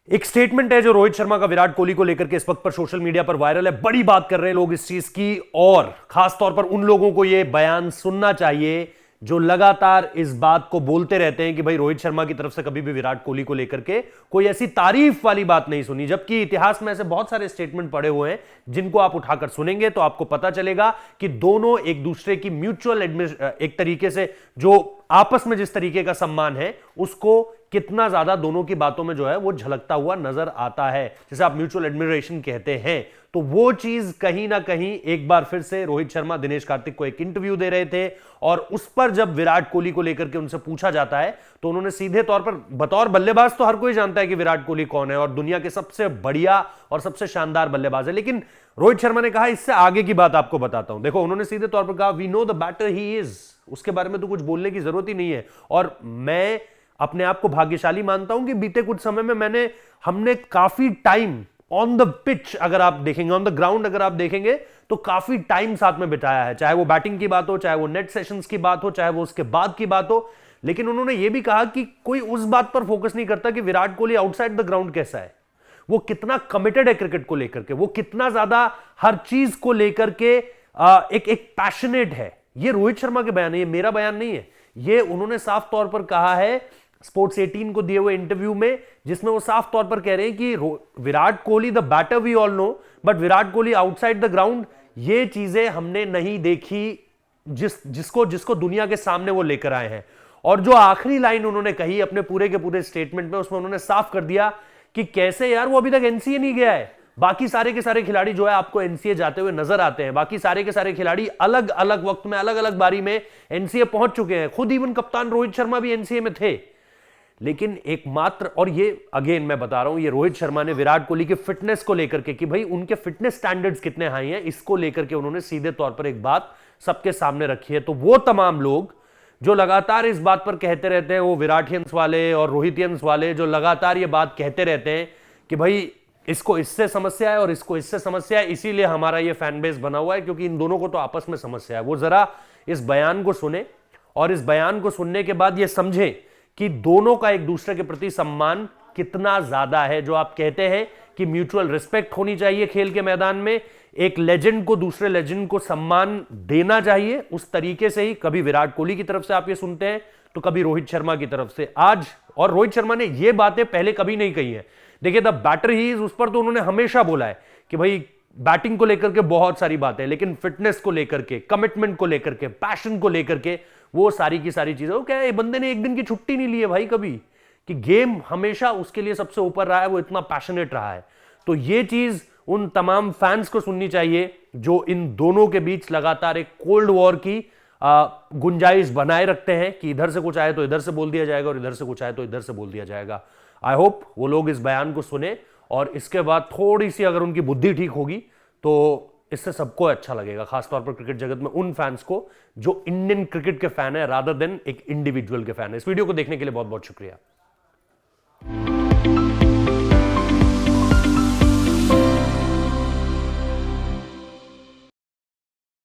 एक स्टेटमेंट है जो रोहित शर्मा का विराट कोहली को लेकर के इस वक्त पर सोशल मीडिया पर वायरल है। बड़ी बात कर रहे हैं लोग इस चीज की, और खास तौर पर उन लोगों को यह बयान सुनना चाहिए जो लगातार इस बात को बोलते रहते हैं कि भाई रोहित शर्मा की तरफ से कभी भी विराट कोहली को लेकर के कोई ऐसी तारीफ वाली बात नहीं सुनी, जबकि इतिहास में ऐसे बहुत सारे स्टेटमेंट पड़े हुए हैं जिनको आप उठाकर सुनेंगे तो आपको पता चलेगा कि दोनों एक दूसरे की म्यूचुअल एक तरीके से जो आपस में जिस तरीके का सम्मान है उसको कितना ज्यादा दोनों की बातों में जो है वो झलकता हुआ नजर आता है, जिसे आप म्यूचुअल एडमिरेशन कहते हैं। तो वो चीज कहीं ना कहीं एक बार फिर से रोहित शर्मा दिनेश कार्तिक को एक इंटरव्यू दे रहे थे, और उस पर जब विराट कोहली को लेकर के उनसे पूछा जाता है तो उन्होंने सीधे तौर पर, बतौर बल्लेबाज तो हर कोई जानता है कि विराट कोहली कौन है और दुनिया के सबसे बढ़िया और सबसे शानदार बल्लेबाज है, लेकिन रोहित शर्मा ने कहा इससे आगे की बात आपको बताता हूं। देखो, उन्होंने सीधे तौर पर कहा we know the batter he is, उसके बारे में तो कुछ बोलने की जरूरत ही नहीं है। और मैं अपने आप को भाग्यशाली मानता हूं कि बीते कुछ समय में हमने काफी टाइम ऑन द पिच, अगर आप देखेंगे ऑन द ग्राउंड, अगर आप देखेंगे तो काफी टाइम साथ में बिताया है, चाहे वो बैटिंग की बात हो, चाहे वो नेट सेशंस की बात हो, चाहे वो उसके बाद की बात हो। लेकिन उन्होंने ये भी कहा कि कोई उस बात पर फोकस नहीं करता कि Virat Kohli outside the ground कैसा है, वो कितना कमिटेड है क्रिकेट को लेकर के, वो कितना ज्यादा हर चीज को लेकर के एक पैशनेट है। ये रोहित शर्मा के बयान है, ये मेरा बयान नहीं है। ये उन्होंने साफ तौर पर कहा है स्पोर्ट्स 18 को दिए हुए इंटरव्यू में, जिसमें वो साफ तौर पर कह रहे हैं कि Virat Kohli the batter we all know, but Virat Kohli outside the ground ये चीजें हमने नहीं देखी जिसको दुनिया के सामने वो लेकर आए हैं। और जो आखिरी लाइन उन्होंने कही अपने पूरे के पूरे स्टेटमेंट में, उसमें उन्होंने साफ कर दिया कि कैसे यार वो अभी तक एनसीए नहीं गया है। बाकी सारे के सारे खिलाड़ी जो है आपको एनसीए जाते हुए नजर आते हैं, बाकी सारे के सारे खिलाड़ी अलग अलग वक्त में अलग अलग बारी में एनसीए पहुंच चुके हैं। खुद इवन कप्तान रोहित शर्मा भी एनसीए में थे। लेकिन एकमात्र, और ये अगेन मैं बता रहा हूं, ये रोहित शर्मा ने विराट कोहली के फिटनेस को लेकर के कि भाई उनके फिटनेस स्टैंडर्ड्स कितने हाई हैं, इसको लेकर के उन्होंने सीधे तौर पर एक बात सबके सामने रखी है। तो वो तमाम लोग जो लगातार इस बात पर कहते रहते हैं, वो विराटियंस वाले और रोहितियंस वाले जो लगातार ये बात कहते रहते हैं कि भाई इसको इससे समस्या है और इसको इससे समस्या है, इसीलिए हमारा ये फैन बेस बना हुआ है क्योंकि इन दोनों को तो आपस में समस्या है, वो जरा इस बयान को सुने और इस बयान को सुनने के बाद ये समझे कि दोनों का एक दूसरे के प्रति सम्मान कितना ज्यादा है। जो आप कहते हैं कि म्यूचुअल रिस्पेक्ट होनी चाहिए खेल के मैदान में, एक लेजेंड को दूसरे लेजेंड को सम्मान देना चाहिए, उस तरीके से ही कभी विराट कोहली की तरफ से आप ये सुनते हैं तो कभी रोहित शर्मा की तरफ से आज। और रोहित शर्मा ने ये बातें पहले कभी नहीं कही है। देखिए, द बैटर ही इज, उस पर तो उन्होंने हमेशा बोला है कि भाई बैटिंग को लेकर के बहुत सारी बातें, लेकिन फिटनेस को लेकर के, कमिटमेंट को लेकर के, पैशन को लेकर के, वो सारी की सारी चीजें, वो क्या है, बंदे ने एक दिन की छुट्टी नहीं ली है भाई कभी, कि गेम हमेशा उसके लिए सबसे ऊपर रहा है, वो इतना पैशनेट रहा है। तो ये चीज उन तमाम फैंस को सुननी चाहिए जो इन दोनों के बीच लगातार एक कोल्ड वॉर की गुंजाइश बनाए रखते हैं कि इधर से कुछ आए तो इधर से बोल दिया जाएगा और इधर से कुछ आए तो इधर से बोल दिया जाएगा। आई होप वो लोग इस बयान को सुने और इसके बाद थोड़ी सी अगर उनकी बुद्धि ठीक होगी तो इससे सबको अच्छा लगेगा, खासतौर पर क्रिकेट जगत में उन फैंस को जो इंडियन क्रिकेट के फैन है रादर देन एक इंडिविजुअल के फैन है। इस वीडियो को देखने के लिए बहुत बहुत शुक्रिया।